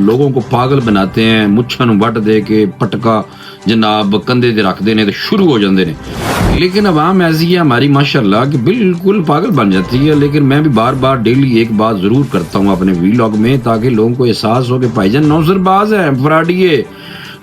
لوگوں کو پاگل بناتے ہیں, مچھاں نوں وٹ دے کے پٹکا جناب کندھے تے رکھتے ہیں تو شروع ہو جاندے نے. لیکن عوام ایسی ہے ہماری ماشاءاللہ کہ بالکل پاگل بن جاتی ہے. لیکن میں بھی بار بار ڈیلی ایک بات ضرور کرتا ہوں اپنے ویلاگ میں, تاکہ لوگوں کو احساس ہو کہ بھائی جان نوزر باز ہے, فراڈیے.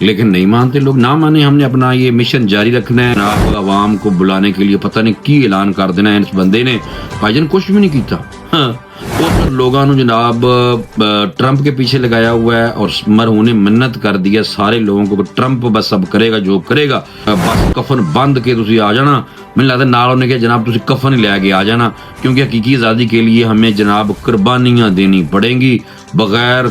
لیکن نہیں مانتے لوگ, نہ مانے. ہم نے اپنا یہ مشن جاری رکھنا ہے. آپ عوام کو بلانے کے لیے پتہ نہیں کی اعلان کر دینا ہے اس بندے نے. بھائی جان کچھ بھی نہیں کیتا. ہاں لوگوں نے جناب ٹرمپ کے پیچھے لگایا ہوا ہے اور مرہون نے منت کر دیا سارے لوگوں کو کہ ٹرمپ بس سب کرے گا جو کرے گا, بس کفن بند کے تسی آ جانا. مجھے لگتا ہے نال انہوں نے کہا جناب تسی کفن لے کے آ جانا, کیونکہ حقیقی آزادی کے لیے ہمیں جناب قربانیاں دینی پڑیں گی. بغیر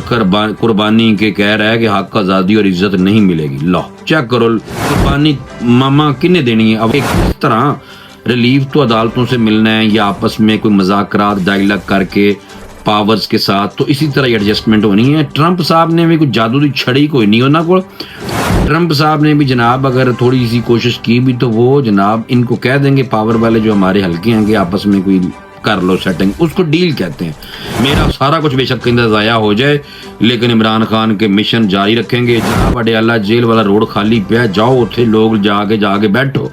قربانی کے کہہ رہا ہے کہ حق آزادی اور عزت نہیں ملے گی. لو چیک کرو قربانی ماما کنے دینی ہے. اب ایک کس طرح ریلیف تو عدالتوں سے ملنا ہے یا آپس میں کوئی مذاکرات ڈائیلاگ کر کے پاورز کے ساتھ, تو اسی طرح ایڈجسٹمنٹ ہونی ہے. ٹرمپ صاحب نے بھی کوئی جادو دی چھڑی کوئی نہیں ہونا کو. ٹرمپ صاحب نے بھی جناب اگر تھوڑی سی کوشش کی بھی تو وہ جناب ان کو کہہ دیں گے پاور والے جو ہمارے حلقے ہیں کہ آپس میں کوئی کر لو سیٹنگ, اس کو ڈیل کہتے ہیں. میرا سارا کچھ بے شک کہیں ضائع ہو جائے لیکن عمران خان کے مشن جاری رکھیں گے. جناب اڈیالہ جیل والا روڈ خالی پیا, جاؤ اتنے لوگ جا کے بیٹھو.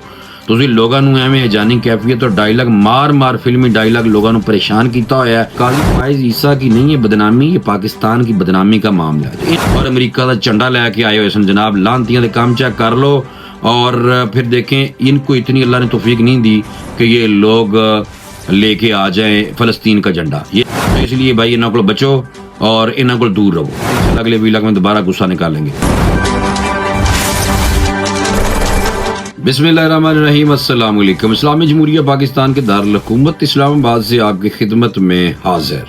تسی لوگاں نوں ایویں ہجانی کیفیت اور ڈائیلاگ مار فلمی ڈائیلاگ لوگاں نوں پریشان کیتا ہویا ہے. قاضی فائز عیسیٰ کی نہیں ہے بدنامی, یہ پاکستان کی بدنامی کا معاملہ ہے. اور امریکہ کا جھنڈا لے کے آئے ہوئے سن جناب. لانتیاں دے کام چیک کر لو اور پھر دیکھیں ان کو اتنی اللہ نے توفیق نہیں دی کہ یہ لوگ لے کے آ جائیں فلسطین کا جھنڈا. یہ اس لیے بھائی انہاں کو بچو اور انہاں کو دور رہو. اگلے ویلاگ میں دوبارہ غصہ نکالیں گے. بسم اللہ الرحمن الرحیم. السلام علیکم. اسلامی جمہوریہ پاکستان کے دارالحکومت اسلام آباد سے آپ کی خدمت میں حاضر.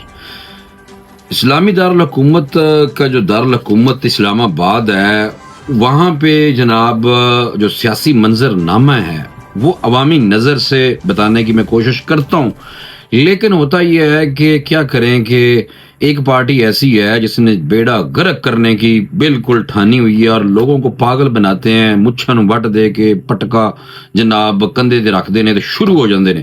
اسلامی دارالحکومت کا جو دارالحکومت اسلام آباد ہے وہاں پہ جناب جو سیاسی منظر نامہ ہے وہ عوامی نظر سے بتانے کی میں کوشش کرتا ہوں. لیکن ہوتا یہ ہے کہ کیا کریں کہ ایک پارٹی ایسی ہے جس نے بیڑا غرق کرنے کی بالکل ٹھانی ہوئی ہے اور لوگوں کو پاگل بناتے ہیں, مچھاں نوں وٹ دے کے پٹکا جناب کندھے تے رکھ دینے تو شروع ہو جاندے نے.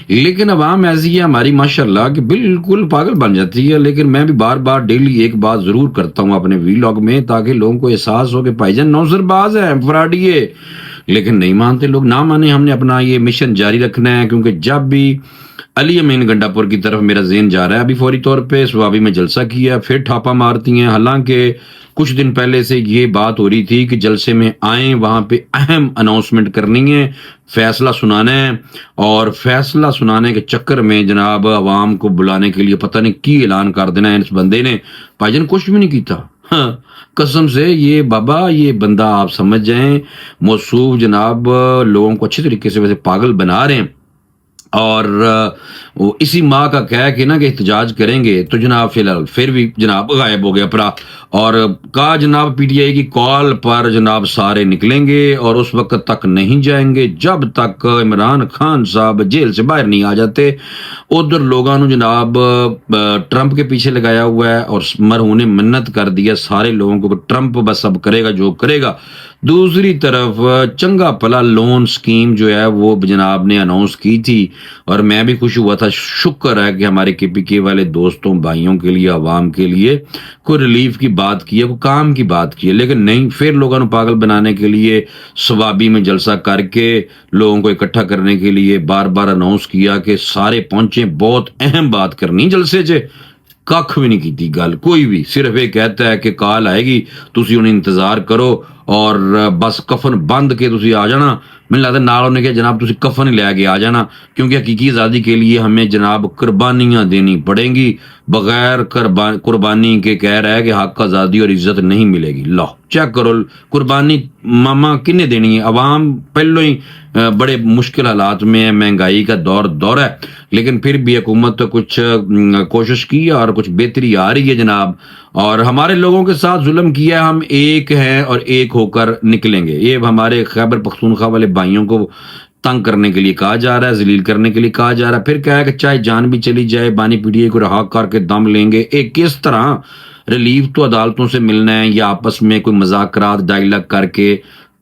لیکن عوام ایسی ہے ہماری ماشاءاللہ کہ بالکل پاگل بن جاتی ہے. لیکن میں بھی بار بار ڈیلی ایک بات ضرور کرتا ہوں اپنے ویلاگ میں, تاکہ لوگوں کو احساس ہو کہ بھائی جان نوزر باز ہے, فراڈیے. لیکن نہیں مانتے لوگ, نہ مانے. ہم نے اپنا یہ مشن جاری رکھنا ہے, کیونکہ جب بھی علی امین گنڈا پور کی طرف میرا ذہن جا رہا ہے. ابھی فوری طور پہ سوابی میں جلسہ کیا, پھر ٹھاپا مارتی ہیں. حالانکہ کچھ دن پہلے سے یہ بات ہو رہی تھی کہ جلسے میں آئیں, وہاں پہ اہم اناؤنسمنٹ کرنی ہے, فیصلہ سنانا ہے. اور فیصلہ سنانے کے چکر میں جناب عوام کو بلانے کے لیے پتہ نہیں کی اعلان کر دینا ہے اس بندے نے. بھائی جان کچھ بھی نہیں کیتا. ہاں قسم سے یہ بابا یہ بندہ آپ سمجھ جائیں موصوف جناب لوگوں کو اچھی طریقے سے ویسے پاگل بنا رہے ہیں. اور وہ اسی ماں کا کہہ کے نا کہ احتجاج کریں گے تو جناب فی الحال پھر بھی جناب غائب ہو گیا پرا. اور کہا جناب پی ٹی آئی کی کال پر جناب سارے نکلیں گے اور اس وقت تک نہیں جائیں گے جب تک عمران خان صاحب جیل سے باہر نہیں آ جاتے. ادھر لوگوں نے جناب ٹرمپ کے پیچھے لگایا ہوا ہے اور مرہون نے منت کر دیا سارے لوگوں کو کہ ٹرمپ بس سب کرے گا جو کرے گا. دوسری طرف چنگا پلا لون سکیم جو ہے وہ جناب نے اناؤنس کی تھی اور میں بھی خوش ہوا تھا. شکر ہے کہ ہمارے کے پی کے والے دوستوں بھائیوں کے لیے عوام کے لیے کوئی ریلیف کی بات کی ہے, کوئی کام کی بات کی ہے. لیکن نہیں, پھر لوگوں نے پاگل بنانے کے لیے سوابی میں جلسہ کر کے لوگوں کو اکٹھا کرنے کے لیے بار بار اناؤنس کیا کہ سارے پہنچے, بہت اہم بات کرنی جلسے سے. کھ بھی نہیں کی گل کوئی بھی, صرف یہ کہتا ہے کہ کال آئے گی تسی انہیں انتظار کرو اور بس کفن بند کے تسی آ جانا. مجھے لگتا ہے نال انہوں نے کہا جناب تسی کفن لے کے آ جانا, کیونکہ حقیقی آزادی کے لیے ہمیں جناب قربانیاں دینی پڑیں گی. بغیر قربانی کے کہہ رہا ہے کہ حق آزادی اور عزت نہیں ملے گی. لو چیک کرو قربانی ماما کنے دینی ہے. عوام پہلو ہی بڑے مشکل حالات میں ہے, مہنگائی کا دور ہے, لیکن پھر بھی حکومت کچھ کوشش کی اور کچھ بہتری آ رہی ہے جناب. اور ہمارے لوگوں کے ساتھ ظلم کیا ہے, ہم ایک ہیں اور ایک ہو کر نکلیں گے. یہ ہمارے خیبر پختونخوا والے بھائیوں کو تنگ کرنے کے لیے کہا جا رہا ہے, ذلیل کرنے کے لیے کہا جا رہا ہے. پھر کہا ہے کہ چاہے جان بھی چلی جائے بانی پی ٹی آئی کو رہا کر کے دم لیں گے. ایک کس طرح ریلیف تو عدالتوں سے ملنا ہے یا آپس میں کوئی مذاکرات ڈائیلاگ کر کے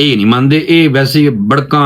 ਇਹ ਨਹੀਂ ਮੰਨਦੇ। ਇਹ ਵੈਸੇ ਹੀ ਬੜਕਾਂ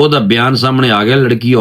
ਉਹਦਾ ਬਿਆਨ ਸਾਹਮਣੇ ਆ ਗਿਆ ਲੜਕੀ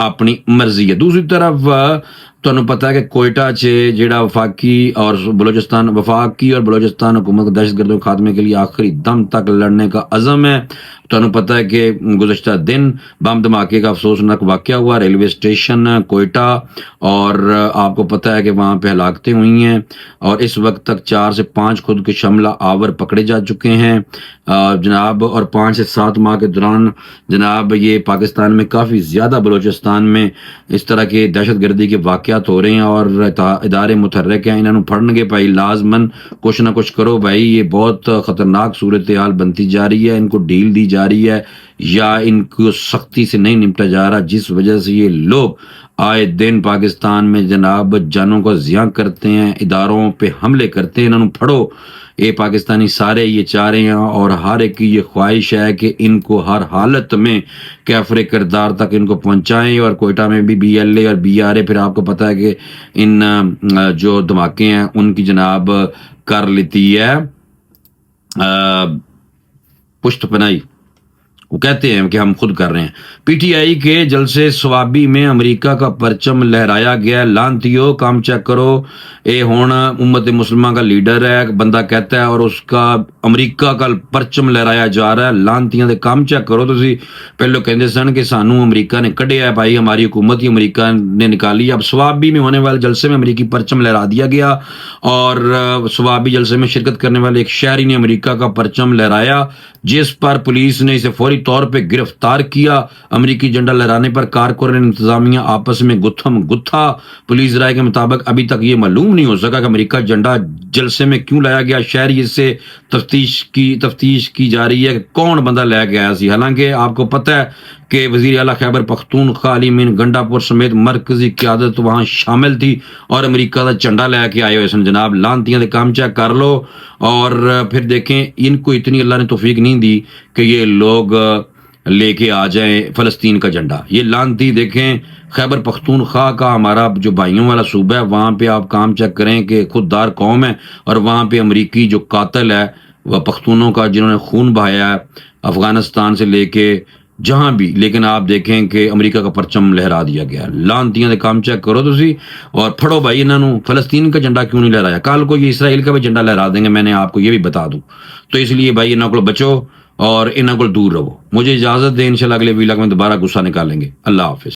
ਆਪਣੀ ਮਰਜ਼ੀ ਹੈ। ਦੂਸਰੀ ਤਰਫ ਤੁਹਾਨੂੰ ਪਤਾ ہے کہ کوئٹہ سے جڑا وفاقی اور بلوچستان حکومت دہشت گردوں کے خاتمے کے لیے آخری دم تک لڑنے کا عزم ہے۔ ਤੁਹਾਨੂੰ پتہ ہے کہ گزشتہ دن بم دھماکے کا افسوسناک واقعہ ہوا ریلوے اسٹیشن کوئٹہ، اور آپ کو پتہ ہے کہ وہاں پہ ہلاکتیں ہوئی ہیں، اور اس وقت تک 4 سے 5 خود کش حملہ آور پکڑے جا چکے ہیں جناب، اور 5 سے 7 ماہ کے دوران جناب یہ پاکستان میں کافی زیادہ بلوچستان میں اس طرح کے دہشت گردی کے واقعات ہو رہے ہیں، اور ادارے متحرک ہیں، انہوں پھڑن گے بھائی لازمن کچھ نہ کچھ کرو بھائی، یہ بہت خطرناک صورتحال بنتی جا رہی ہے، ان کو ڈیل دی جا رہی ہے یا ان کو سختی سے نہیں نمٹا جا رہا، جس وجہ سے یہ لوگ آئے دن پاکستان میں جناب جانوں کو ضیاع کرتے ہیں، اداروں پہ حملے کرتے ہیں۔ انہوں پھڑو، یہ پاکستانی سارے یہ چاہ رہے ہیں، اور ہر ایک کی یہ خواہش ہے کہ ان کو ہر حالت میں کیفر کردار تک ان کو پہنچائیں، اور کوئٹہ میں بھی بی ایل اے اور بی آر اے پھر آپ کو پتہ ہے کہ ان جو دھماکے ہیں ان کی جناب کر لیتی ہے پشت پناہی، وہ کہتے ہیں کہ ہم خود کر رہے ہیں۔ پی ٹی آئی کے جلسے ثوابی میں امریکہ کا پرچم لہرایا گیا، لانتیو کام چیک کرو، اے ہون امت مسلمہ کا لیڈر ہے بندہ کہتا ہے، اور اس کا امریکہ کا پرچم لہرایا جا رہا ہے، لانتیاں دے کام چیک کرو۔ تسی پہلو کہندے سن کہ سانو امریکہ نے کڈیا ہے بھائی، ہماری حکومت ہی امریکہ نے نکالی، اب ثوابی میں ہونے والے جلسے میں امریکی پرچم لہرا دیا گیا، اور ثوابی جلسے میں شرکت کرنے والے ایک شہری نے امریکہ کا پرچم لہرایا، جس پر پولیس نے اسے فوری طور پہ گرفتار کیا۔ امریکی جھنڈا لہرانے پر کارکن انتظامیہ آپس میں گتھم گتھا۔ پولیس رائے کے مطابق ابھی تک یہ معلوم نہیں ہو سکا کہ امریکہ جھنڈا جلسے میں کیوں لایا گیا۔ شہری سے تفتیش کی جا رہی ہے کہ کون بندہ لے کے آیا سی، حالانکہ آپ کو پتہ ہے کہ وزیر اعلیٰ خیبر پختونخوا علی مین گنڈا پور سمیت مرکزی قیادت وہاں شامل تھی، اور امریکہ کا جھنڈا لے کے آئے ہوئے سن جناب، لانتیاں دے کام چیک کر لو۔ اور پھر دیکھیں ان کو اتنی اللہ نے توفیق نہیں دی کہ یہ لوگ لے کے آ جائیں فلسطین کا جھنڈا، یہ لانتی دیکھیں خیبر پختونخوا کا ہمارا جو بھائیوں والا صوبہ ہے، وہاں پہ آپ کام چیک کریں کہ خوددار قوم ہے، اور وہاں پہ امریکی جو قاتل ہے وہ پختونوں کا جنہوں نے خون بہایا ہے افغانستان سے لے کے جہاں بھی، لیکن آپ دیکھیں کہ امریکہ کا پرچم لہرا دیا گیا۔ لانتیاں دے کام چیک کرو تسی، اور پھڑو بھائی انہوں فلسطین کا جھنڈا کیوں نہیں لہرایا، کل کو یہ اسرائیل کا بھی جھنڈا لہرا دیں گے، میں نے آپ کو یہ بھی بتا دوں، تو اس لیے بھائی انہوں کو بچو اور انہوں کو دور رہو۔ مجھے اجازت دیں، انشاءاللہ اگلے ویلاگ میں دوبارہ غصہ نکالیں گے۔ اللہ حافظ۔